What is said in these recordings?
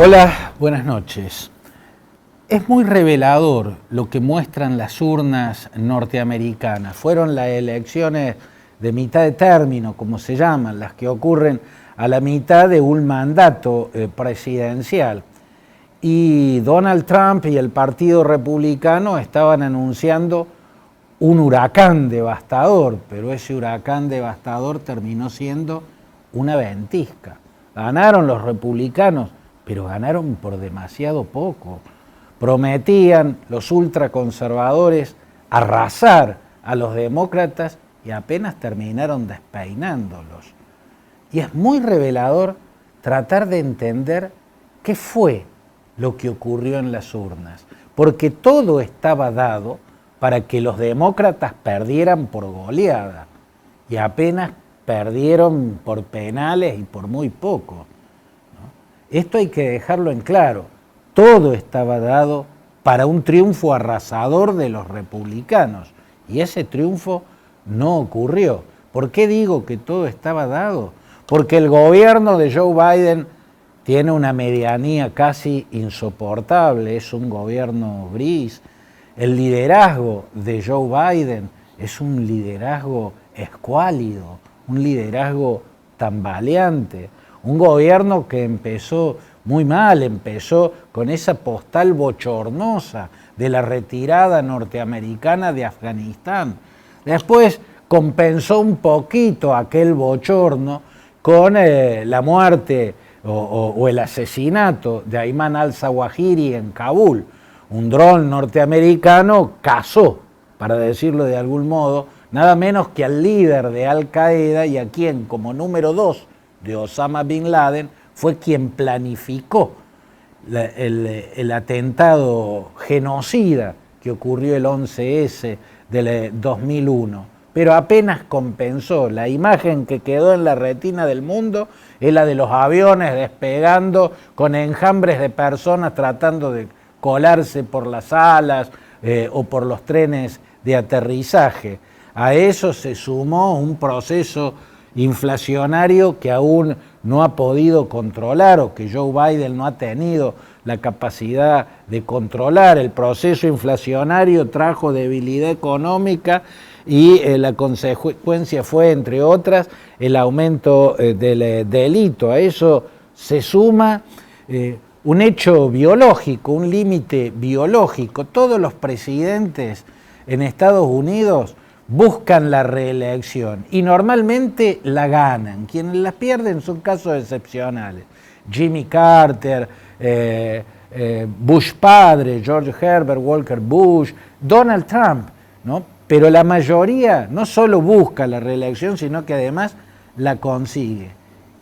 Hola, buenas noches. Es muy revelador lo que muestran las urnas norteamericanas. Fueron las elecciones de mitad de término, como se llaman, las que ocurren a la mitad de un mandato presidencial. Y Donald Trump y el Partido Republicano estaban anunciando un huracán devastador, pero ese huracán devastador terminó siendo una ventisca. Ganaron los republicanos, pero ganaron por demasiado poco. Prometían los ultraconservadores arrasar a los demócratas y apenas terminaron despeinándolos. Y es muy revelador tratar de entender qué fue lo que ocurrió en las urnas, porque todo estaba dado para que los demócratas perdieran por goleada, y apenas perdieron por penales y por muy poco, ¿no? Esto hay que dejarlo en claro. Todo estaba dado para un triunfo arrasador de los republicanos, y ese triunfo no ocurrió. ¿Por qué digo que todo estaba dado? Porque el gobierno de Joe Biden tiene una medianía casi insoportable, es un gobierno gris. El liderazgo de Joe Biden es un liderazgo escuálido, un liderazgo tambaleante, un gobierno que empezó muy mal, empezó con esa postal bochornosa de la retirada norteamericana de Afganistán. Después compensó un poquito aquel bochorno con la muerte o el asesinato de Ayman al-Zawahiri en Kabul. Un dron norteamericano cazó, para decirlo de algún modo, nada menos que al líder de Al-Qaeda y a quien, como número 2 de Osama Bin Laden, fue quien planificó el atentado genocida que ocurrió el 11S del 2001. Pero apenas compensó. La imagen que quedó en la retina del mundo es la de los aviones despegando con enjambres de personas tratando de colarse por las alas o por los trenes de aterrizaje. A eso se sumó un proceso inflacionario que aún no ha podido controlar o que Joe Biden no ha tenido la capacidad de controlar. El proceso inflacionario trajo debilidad económica y la consecuencia fue, entre otras, el aumento del delito. A eso se suma un hecho biológico, un límite biológico. Todos los presidentes en Estados Unidos buscan la reelección y normalmente la ganan. Quienes la pierden son casos excepcionales. Jimmy Carter, Bush padre, George Herbert Walker Bush, Donald Trump, ¿no? Pero la mayoría no solo busca la reelección, sino que además la consigue.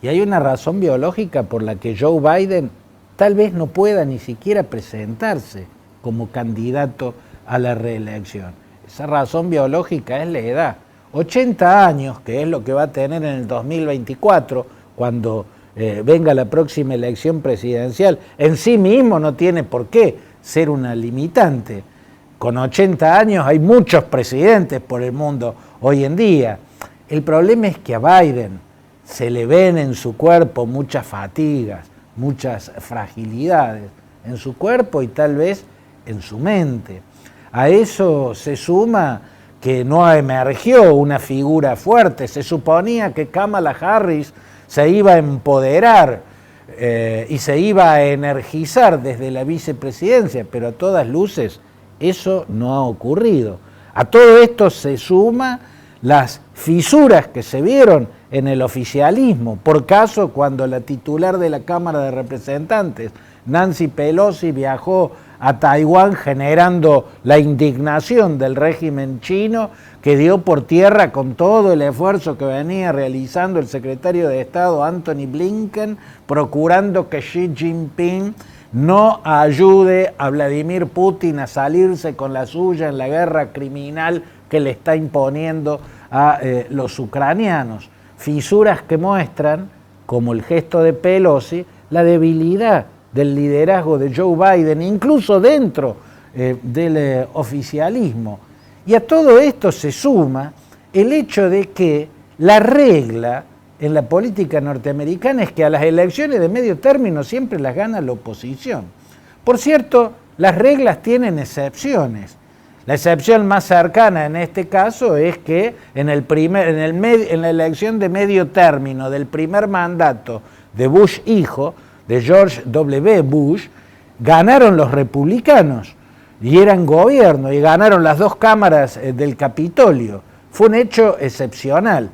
Y hay una razón biológica por la que Joe Biden tal vez no pueda ni siquiera presentarse como candidato a la reelección. Esa razón biológica es la edad. 80 años, que es lo que va a tener en el 2024, cuando venga la próxima elección presidencial, en sí mismo no tiene por qué ser una limitante. Con 80 años hay muchos presidentes por el mundo hoy en día. El problema es que a Biden se le ven en su cuerpo muchas fatigas, muchas fragilidades en su cuerpo y tal vez en su mente. A eso se suma que no emergió una figura fuerte. Se suponía que Kamala Harris se iba a empoderar y se iba a energizar desde la vicepresidencia, pero a todas luces eso no ha ocurrido. A todo esto se suma las fisuras que se vieron en el oficialismo. Por caso, cuando la titular de la Cámara de Representantes, Nancy Pelosi, viajó a Taiwán generando la indignación del régimen chino, que dio por tierra con todo el esfuerzo que venía realizando el secretario de Estado Antony Blinken, procurando que Xi Jinping no ayude a Vladimir Putin a salirse con la suya en la guerra criminal que le está imponiendo a los ucranianos. Fisuras que muestran, como el gesto de Pelosi, la debilidad del liderazgo de Joe Biden, incluso dentro del oficialismo. Y a todo esto se suma el hecho de que la regla en la política norteamericana es que a las elecciones de medio término siempre las gana la oposición. Por cierto, las reglas tienen excepciones. La excepción más cercana en este caso es que en la elección de medio término del primer mandato de Bush hijo, de George W. Bush, ganaron los republicanos y eran gobierno y ganaron las dos cámaras del Capitolio. Fue un hecho excepcional,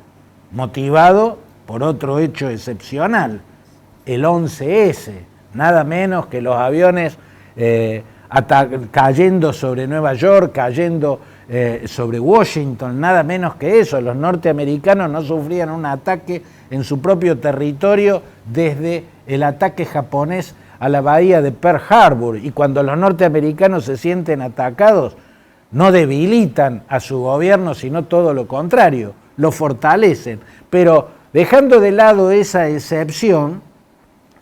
motivado por otro hecho excepcional, el 11S, nada menos que los aviones cayendo sobre Nueva York, cayendo sobre Washington, nada menos que eso. Los norteamericanos no sufrían un ataque en su propio territorio desde el ataque japonés a la bahía de Pearl Harbor, y cuando los norteamericanos se sienten atacados, no debilitan a su gobierno, sino todo lo contrario, lo fortalecen. Pero dejando de lado esa excepción,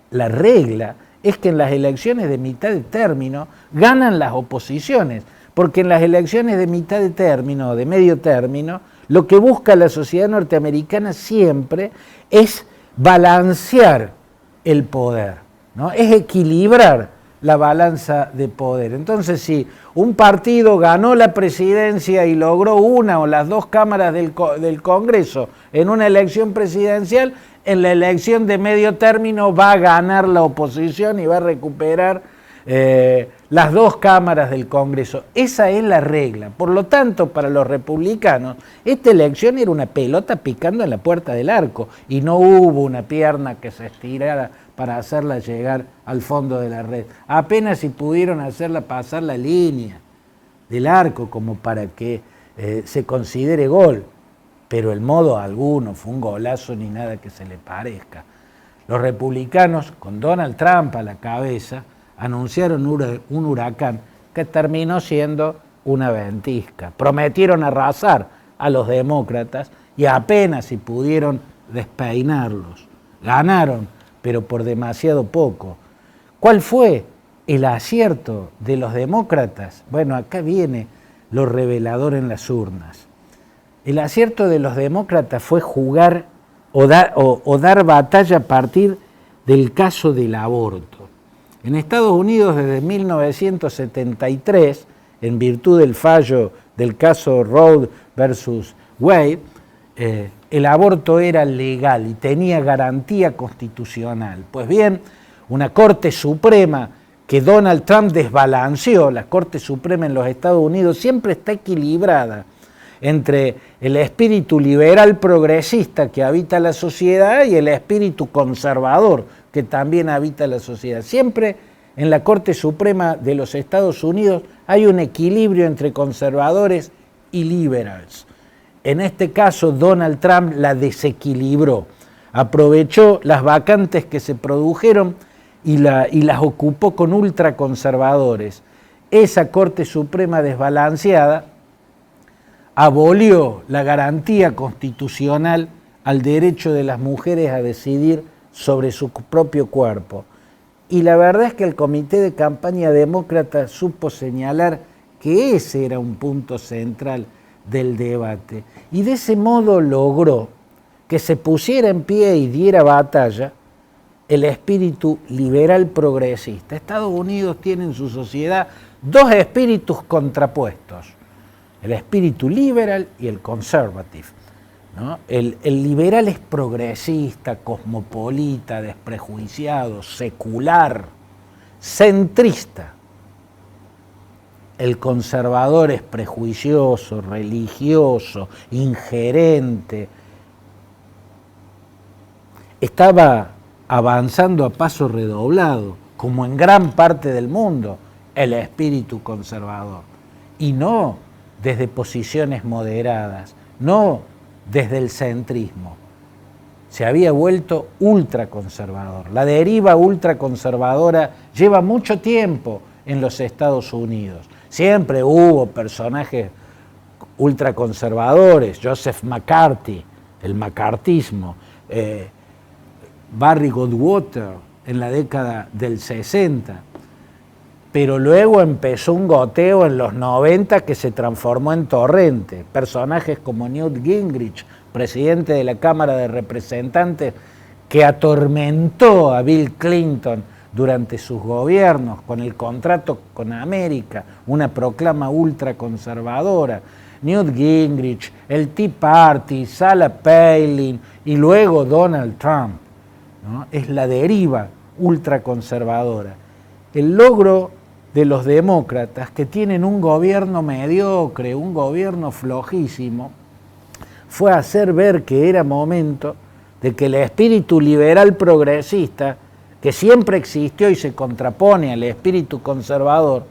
la regla es que en las elecciones de mitad de término ganan las oposiciones, porque en las elecciones de mitad de término o de medio término, lo que busca la sociedad norteamericana siempre es balancear el poder, ¿no? Es equilibrar la balanza de poder. Entonces, si un partido ganó la presidencia y logró una o las dos cámaras del Congreso en una elección presidencial, en la elección de medio término va a ganar la oposición y va a recuperar las dos cámaras del Congreso. Esa es la regla. Por lo tanto, para los republicanos, esta elección era una pelota picando en la puerta del arco y no hubo una pierna que se estirara para hacerla llegar al fondo de la red. Apenas si pudieron hacerla pasar la línea del arco como para que se considere gol, pero el modo alguno fue un golazo ni nada que se le parezca. Los republicanos, con Donald Trump a la cabeza, anunciaron un huracán que terminó siendo una ventisca. Prometieron arrasar a los demócratas y apenas si pudieron despeinarlos. Ganaron, pero por demasiado poco. ¿Cuál fue el acierto de los demócratas? Bueno, acá viene lo revelador en las urnas. El acierto de los demócratas fue jugar o dar batalla a partir del caso del aborto. En Estados Unidos, desde 1973, en virtud del fallo del caso Roe versus Wade, el aborto era legal y tenía garantía constitucional. Pues bien, una Corte Suprema que Donald Trump desbalanceó, la Corte Suprema en los Estados Unidos siempre está equilibrada entre el espíritu liberal progresista que habita la sociedad y el espíritu conservador que también habita la sociedad. Siempre en la Corte Suprema de los Estados Unidos hay un equilibrio entre conservadores y liberals. En este caso, Donald Trump la desequilibró, aprovechó las vacantes que se produjeron y las ocupó con ultraconservadores. Esa Corte Suprema desbalanceada abolió la garantía constitucional al derecho de las mujeres a decidir sobre su propio cuerpo. Y la verdad es que el comité de campaña demócrata supo señalar que ese era un punto central del debate. Y de ese modo logró que se pusiera en pie y diera batalla el espíritu liberal progresista. Estados Unidos tiene en su sociedad dos espíritus contrapuestos: el espíritu liberal y el conservative, ¿no? El liberal es progresista, cosmopolita, desprejuiciado, secular, centrista. El conservador es prejuicioso, religioso, ingerente. Estaba avanzando a paso redoblado, como en gran parte del mundo, el espíritu conservador. Y no desde posiciones moderadas, no desde el centrismo. Se había vuelto ultraconservador. La deriva ultraconservadora lleva mucho tiempo en los Estados Unidos. Siempre hubo personajes ultraconservadores, Joseph McCarthy, el macartismo, Barry Goldwater en la década del 60, pero luego empezó un goteo en los 90 que se transformó en torrente. Personajes como Newt Gingrich, presidente de la Cámara de Representantes, que atormentó a Bill Clinton durante sus gobiernos con el contrato con América, una proclama ultraconservadora, Newt Gingrich, el Tea Party, Sarah Palin y luego Donald Trump, ¿no? Es la deriva ultraconservadora. El logro de los demócratas, que tienen un gobierno mediocre, un gobierno flojísimo, fue hacer ver que era momento de que el espíritu liberal progresista, que siempre existió y se contrapone al espíritu conservador,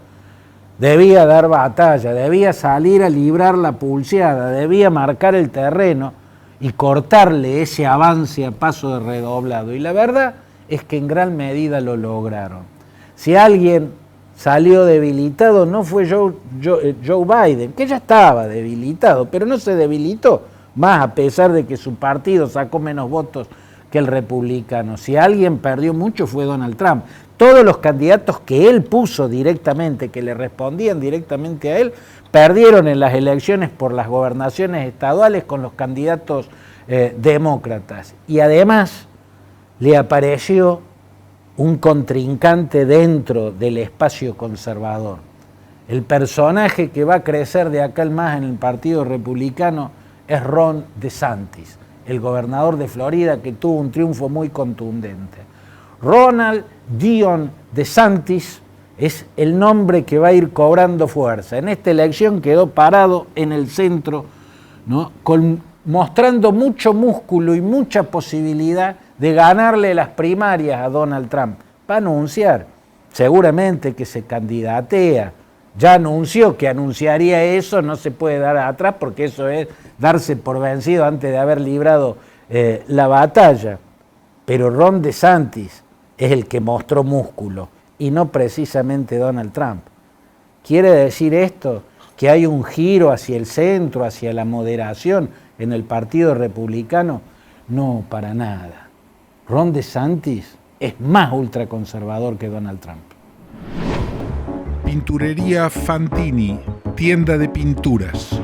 debía dar batalla, debía salir a librar la pulseada, debía marcar el terreno y cortarle ese avance a paso de redoblado. Y la verdad es que en gran medida lo lograron. Si alguien salió debilitado, no fue Joe Biden, que ya estaba debilitado, pero no se debilitó, más a pesar de que su partido sacó menos votos que el republicano. Si alguien perdió mucho fue Donald Trump. Todos los candidatos que él puso directamente, que le respondían directamente a él, perdieron en las elecciones por las gobernaciones estaduales con los candidatos demócratas. Y además le apareció un contrincante dentro del espacio conservador. El personaje que va a crecer de acá al más en el Partido Republicano es Ron DeSantis, el gobernador de Florida, que tuvo un triunfo muy contundente. Ronald Dion DeSantis es el nombre que va a ir cobrando fuerza. En esta elección quedó parado en el centro, ¿no? Mostrando mucho músculo y mucha posibilidad de ganarle las primarias a Donald Trump. Va a anunciar seguramente que se candidatea. Ya anunció que anunciaría eso, no se puede dar atrás porque eso es darse por vencido antes de haber librado la batalla. Pero Ron DeSantis es el que mostró músculo y no precisamente Donald Trump. ¿Quiere decir esto que hay un giro hacia el centro, hacia la moderación en el Partido Republicano? No, para nada. Ron DeSantis es más ultraconservador que Donald Trump. Pinturería Fantini, tienda de pinturas.